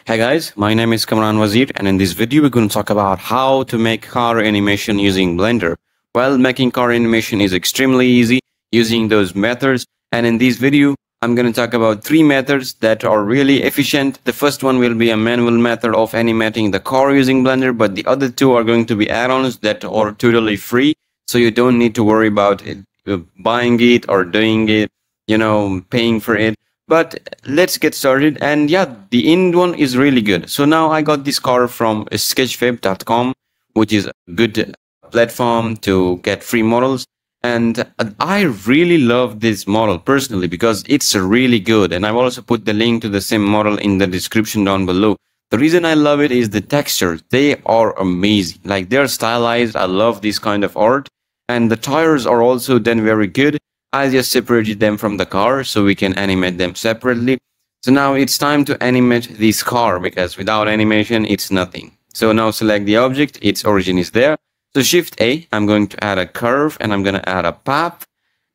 Hey guys, my name is Kamran Waziir, and in this video we're going to talk about how to make car animation using Blender. Well, making car animation is extremely easy using those methods, and in this video I'm going to talk about three methods that are really efficient. The first one will be a manual method of animating the car using Blender, but the other two are going to be add-ons that are totally free, so you don't need to worry about it, buying it or doing it, paying for it. But let's get started. And yeah, the end one is really good. So now I got this car from sketchfab.com, which is a good platform to get free models. And I really love this model personally because it's really good. And I've also put the link to the same model in the description down below. The reason I love it is the textures. They are amazing. Like, they're stylized. I love this kind of art. And the tires are also done very good. I just separated them from the car so we can animate them separately. So now it's time to animate this car because without animation, it's nothing. So now select the object, its origin is there. So Shift A, I'm going to add a curve and I'm going to add a path.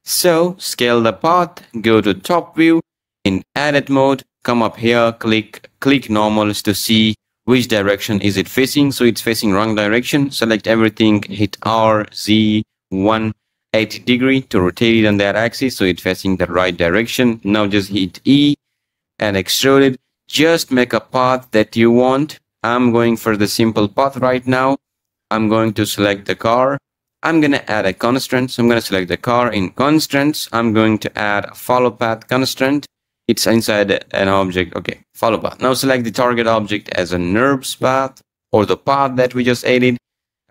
So scale the path, go to top view, in edit mode, come up here, click normals to see which direction is it facing. So it's facing wrong direction. Select everything, hit R, Z, 180 degree to rotate it on that axis so it's facing the right direction. Now just hit E and extrude it. Just make a path that you want. I'm going for the simple path right now. I'm going to select the car. I'm going to add a constraint. So I'm going to select the car. In constraints, I'm going to add a follow path constraint. It's inside an object. Okay, follow path. Now select the target object as a NURBS path or the path that we just added.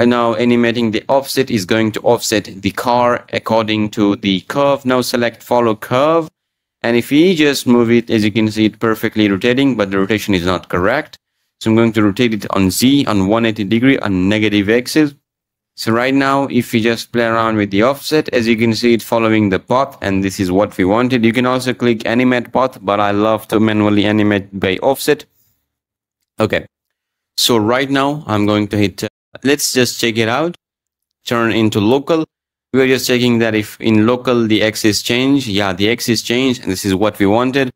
And now animating the offset is going to offset the car according to the curve. Now select follow curve. And if we just move it, as you can see, it perfectly rotating, but the rotation is not correct. So I'm going to rotate it on Z on 180 degree on negative axis. So right now, if we just play around with the offset, as you can see, it's following the path, and this is what we wanted. You can also click animate path, but I love to manually animate by offset. Okay. So right now I'm going to hit let's just check it out. Turn into local. We are just checking that if in local the axis change. Yeah, the axis changed, and this is what we wanted.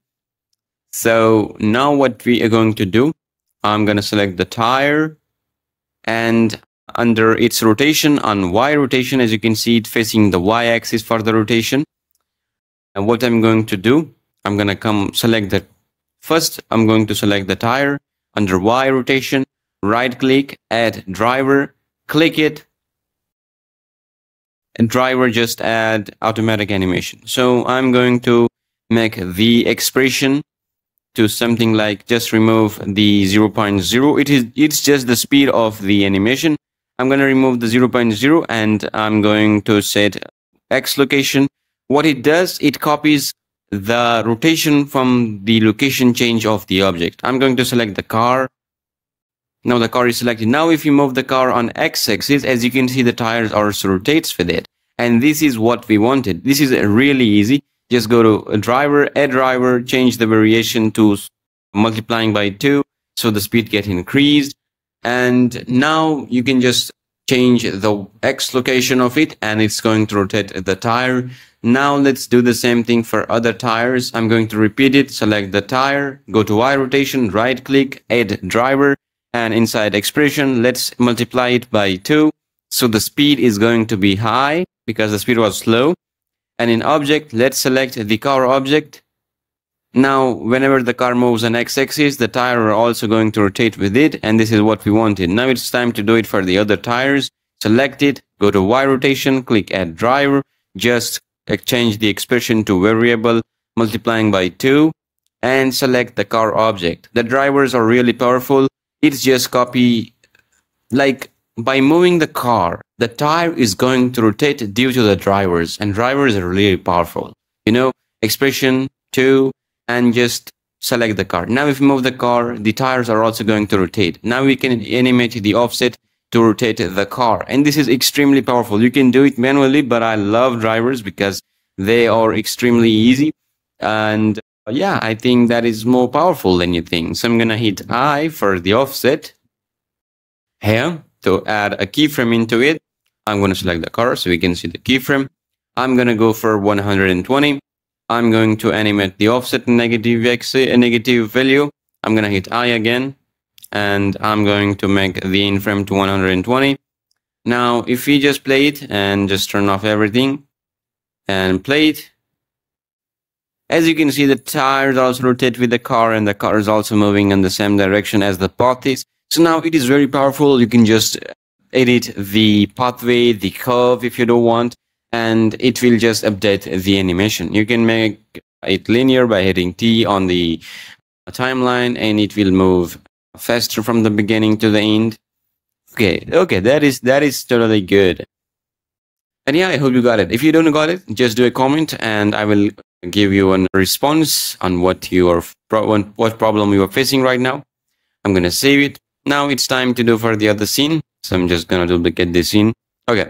So now what we are going to do, I'm going to select the tire, and under its rotation on Y rotation, as you can see, it facing the Y axis for the rotation. And what I'm going to do, I'm going to select the first, I'm going to select the tire under Y rotation. Right click, add driver, click it, and driver just add automatic animation. So I'm going to make the expression to something like just remove the 0.0. It's just the speed of the animation. I'm going to remove the 0.0 and I'm going to set X location. What it does, it copies the rotation from the location change of the object. I'm going to select the car. Now the car is selected. Now if you move the car on X-axis, as you can see, the tires also rotates with it. And this is what we wanted. This is really easy. Just go to a driver, add driver, change the variation to multiplying by 2. So the speed gets increased. And now you can just change the X location of it and it's going to rotate the tire. Now let's do the same thing for other tires. I'm going to repeat it. Select the tire, go to Y rotation, right click, add driver. And inside expression, let's multiply it by 2. So the speed is going to be high because the speed was slow. And in object, let's select the car object. Now, whenever the car moves on X-axis, the tire are also going to rotate with it. And this is what we wanted. Now it's time to do it for the other tires. Select it, go to Y rotation, click add driver. Just change the expression to variable, multiplying by 2. And select the car object. The drivers are really powerful. It's just copy, like by moving the car, the tire is going to rotate due to the drivers, and drivers are really powerful. Expression 2 and just select the car. Now if you move the car, the tires are also going to rotate. Now we can animate the offset to rotate the car, and this is extremely powerful. You can do it manually, but I love drivers because they are extremely easy. And yeah, I think that is more powerful than you think. So I'm going to hit I for the offset here to add a keyframe into it. I'm going to select the car so we can see the keyframe. I'm going to go for 120. I'm going to animate the offset negative value. I'm gonna hit I again, and I'm going to make the in frame to 120. Now, if we just play it and just turn off everything and play it, as you can see, the tires also rotate with the car, and the car is also moving in the same direction as the path is. So now it is very powerful. You can just edit the pathway, the curve if you don't want, and it will just update the animation. You can make it linear by hitting T on the timeline, and it will move faster from the beginning to the end. Okay, that is totally good. And yeah, I hope you got it. If you don't got it, just do a comment and I will give you a response on what problem you are facing right now. I'm gonna save it. Now it's time to do for the other scene. So I'm just gonna duplicate this scene. Okay.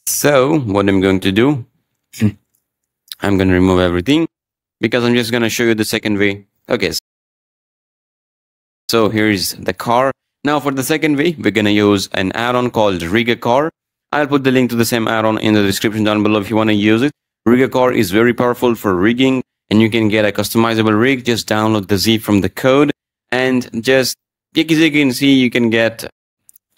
So what I'm going to do, I'm gonna remove everything because I'm just gonna show you the second way. Okay. So here's the car. Now for the second way, we're gonna use an add-on called Rigacar. I'll put the link to the same add-on in the description down below if you want to use it. Rigacar is very powerful for rigging, and you can get a customizable rig. Just download the zip from the code, and just, as you can see, you can get,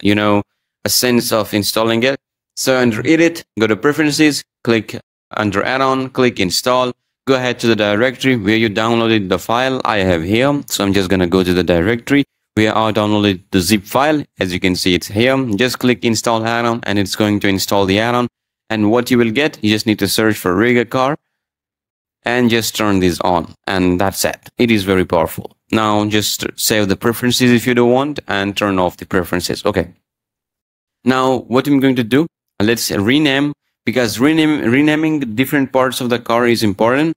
a sense of installing it. So under Edit, go to Preferences, click under Add-on, click Install. Go ahead to the directory where you downloaded the file. I have here, so I'm just gonna go to the directory where I downloaded the zip file. As you can see, it's here. Just click Install Add-on, and it's going to install the add-on. And what you will get, you just need to search for Rigacar and just turn this on, and that's it. It is very powerful. Now just save the preferences if you don't want and turn off the preferences. Okay. Now what I'm going to do, let's rename, because renaming different parts of the car is important.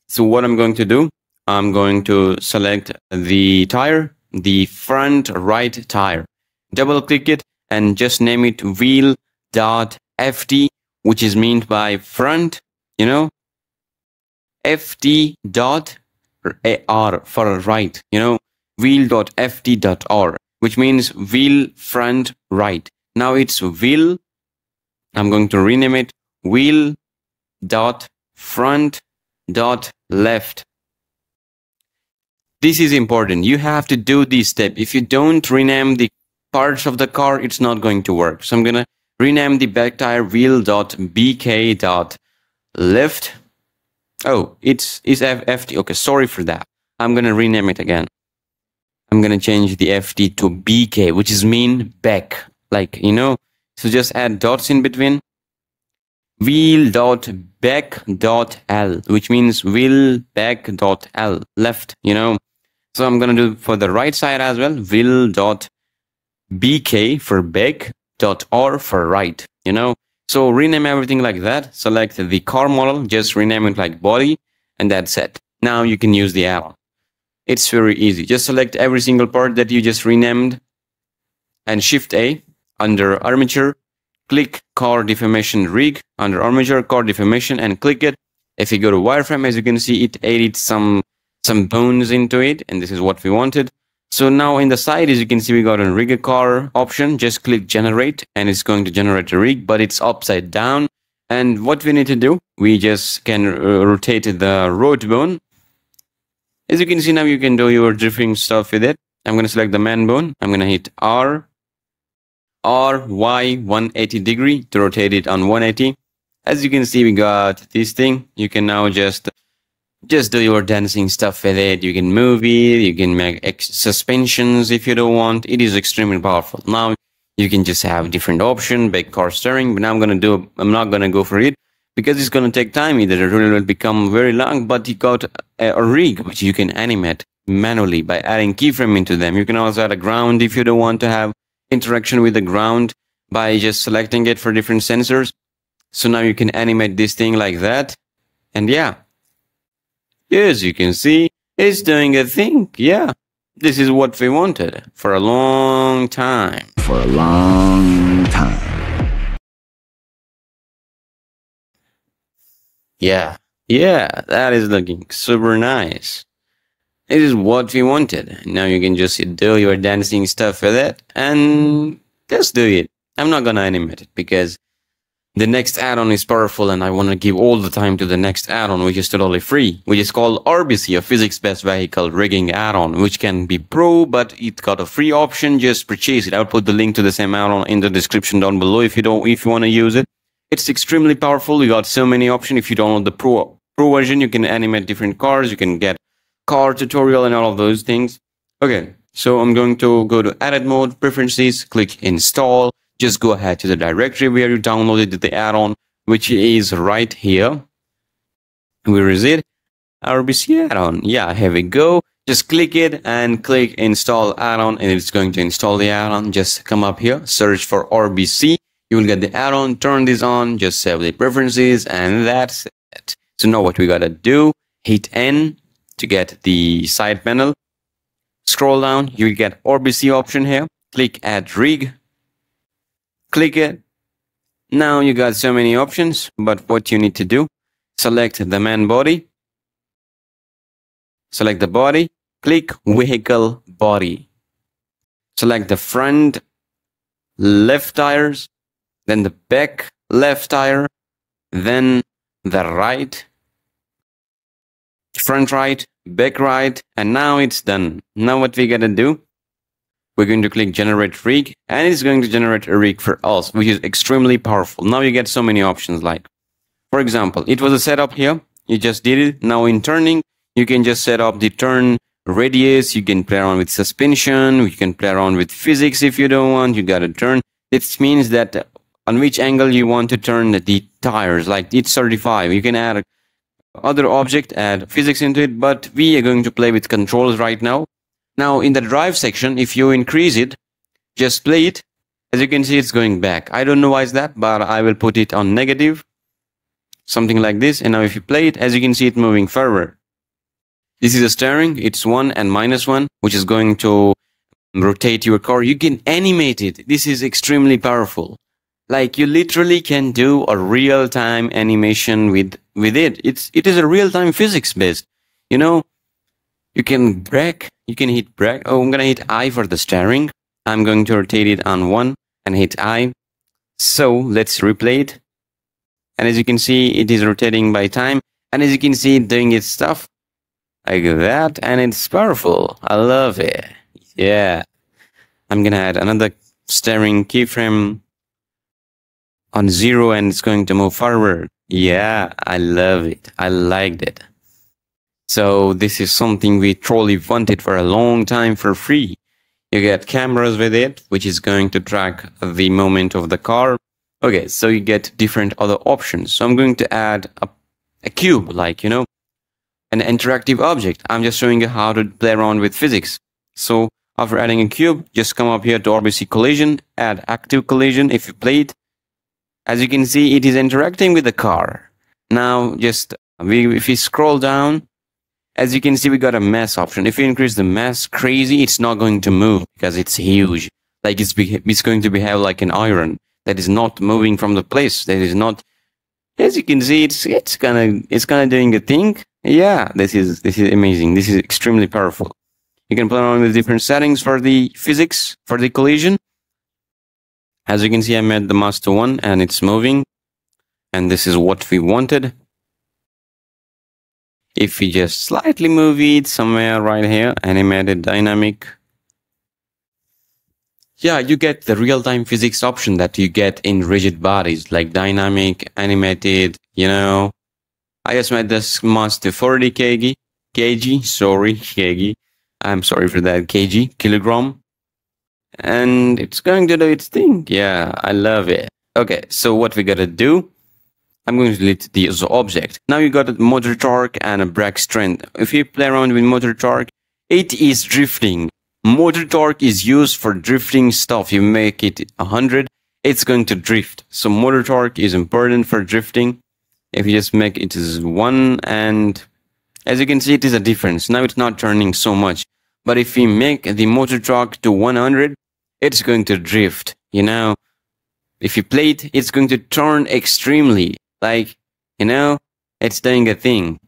So what I'm going to do, I'm going to select the tire, the front right tire. Double click it and just name it wheel.ft, which is meant by front, ft.r for right, wheel.ft.r, which means wheel front right. Now it's wheel, I'm going to rename it wheel.front.left. This is important. You have to do this step. If you don't rename the parts of the car, it's not going to work. So I'm going to rename the back tire wheel.bk.left. Oh, it's FT. Okay, sorry for that. I'm going to rename it again. I'm going to change the FT to BK, which is mean back. So just add dots in between. Wheel.back.l, which means wheel.back.l, left, So I'm going to do for the right side as well, wheel.bk for back, .r for right, So rename everything like that. Select the car model, just rename it like body, and that's it. Now you can use the add-on. It's very easy. Just select every single part that you just renamed and Shift A under armature. Click car deformation rig under armature, car deformation, and click it. If you go to wireframe, as you can see, it added some bones into it, and this is what we wanted. So now in the side, as you can see, we got a Rigacar option. Just click generate, and it's going to generate a rig, but it's upside down. And what we need to do, we just can rotate the road bone. As you can see now, you can do your drifting stuff with it. I'm going to select the man bone. I'm going to hit R, Y 180 degree to rotate it on 180. As you can see, we got this thing. You can now just do your dancing stuff with it. You can move it. You can make suspensions if you don't want. It is extremely powerful. Now you can just have different option, back car steering. But now I'm not gonna go for it because it's gonna take time. Either it will become very long. But you got a rig which you can animate manually by adding keyframe into them. You can also add a ground if you don't want to have interaction with the ground by just selecting it for different sensors. So now you can animate this thing like that. And yeah, as you can see, it's doing a thing. Yeah, this is what we wanted for a long time. Yeah, that is looking super nice. It is what we wanted. Now you can just do your dancing stuff with it and just do it. I'm not gonna animate it because The next add-on is powerful, and I want to give all the time to the next add-on, which is totally free, which is called RBC, a physics-based vehicle rigging add-on, which can be pro, but it got a free option. Just purchase it. I'll put the link to the same add-on in the description down below if you want to use it. It's extremely powerful. You got so many options. If you download the pro version, you can animate different cars. You can get car tutorial and all of those things. Okay, so I'm going to go to edit mode, preferences, click install. Just go ahead to the directory where you downloaded the add-on, which is right here. Where is it? RBC add-on. Yeah, here we go. Just click it and click install add-on, and it's going to install the add-on. Just come up here, search for RBC. You will get the add-on, turn this on, just save the preferences, and that's it. So now what we gotta do, hit N to get the side panel. Scroll down, you will get RBC option here. Click add rig. Click it. Now you got so many options, but what you need to do, select the main body. Select the body. Click vehicle body. Select the front left tires, then the back left tire, then the right, front right, back right, and now it's done. Now what we gotta do, we're going to click generate rig, and it's going to generate a rig for us, which is extremely powerful. Now you get so many options, like, for example, it was a setup here, you just did it. Now in turning, you can just set up the turn radius, you can play around with suspension, you can play around with physics if you don't want, you gotta turn. This means that on which angle you want to turn the tires, like it's 35. You can add other object, add physics into it, but we are going to play with controls right now. Now in the drive section, if you increase it, just play it. As you can see, it's going back. I don't know why is that, but I will put it on negative, something like this. And now if you play it, as you can see, it moving forward. This is a steering. It's 1 and -1, which is going to rotate your car. You can animate it. This is extremely powerful. Like, you literally can do a real-time animation with it. It is a real-time physics based. You know, you can brake. You can hit brake. Oh, I'm gonna hit I for the steering. I'm going to rotate it on 1 and hit I. So let's replay it. And as you can see, it is rotating by time. And as you can see, it doing its stuff like that. And it's powerful. I love it. Yeah. I'm gonna add another steering keyframe on 0, and it's going to move forward. Yeah, I love it. I liked it. So this is something we truly wanted for a long time for free. You get cameras with it, which is going to track the movement of the car. Okay, so you get different other options. So I'm going to add a cube, like, you know, an interactive object. I'm just showing you how to play around with physics. So after adding a cube, just come up here to RBC collision, add active collision. If you play it, as you can see, it is interacting with the car. Now, just if we scroll down, as you can see, we got a mass option. If you increase the mass crazy, it's not going to move because it's huge. Like it's going to behave like an iron that is not moving from the place. That is not. As you can see, it's kind of doing a thing. Yeah, this is amazing. This is extremely powerful. You can play around with different settings for the physics for the collision. As you can see, I made the mass to 1 and it's moving. And this is what we wanted. If we just slightly move it somewhere right here, animated dynamic. Yeah, you get the real-time physics option that you get in rigid bodies, like dynamic, animated, you know. I just made this mass to 40 kg, sorry, kg. I'm sorry for that, kg, kilogram. And it's going to do its thing. Yeah, I love it. Okay, so what we gotta do, I'm going to delete the object. Now you got a motor torque and a brake strength. If you play around with motor torque, it is drifting. Motor torque is used for drifting stuff. You make it 100, it's going to drift. So motor torque is important for drifting. If you just make it as 1, and as you can see, it is a difference. Now it's not turning so much. But if we make the motor torque to 100, it's going to drift. You know, if you play it, it's going to turn extremely. Like, you know, it's doing a thing.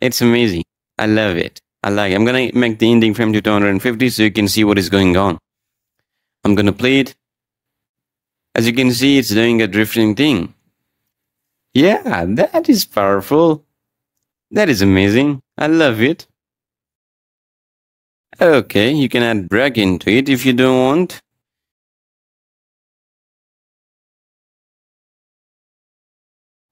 It's amazing. I love it. I like it. I'm going to make the ending frame to 250 so you can see what is going on. I'm going to play it. As you can see, it's doing a drifting thing. Yeah, that is powerful. That is amazing. I love it. Okay, you can add drag into it if you don't want.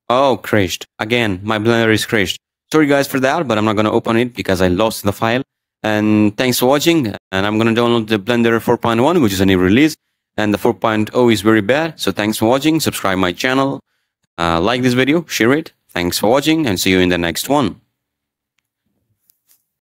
Oh, crashed. Again, my Blender is crashed. Sorry guys for that, but I'm not going to open it because I lost the file. And thanks for watching. And I'm going to download the Blender 4.1, which is a new release. And the 4.0 is very bad. So thanks for watching. Subscribe my channel. Like this video, share it. Thanks for watching and see you in the next one.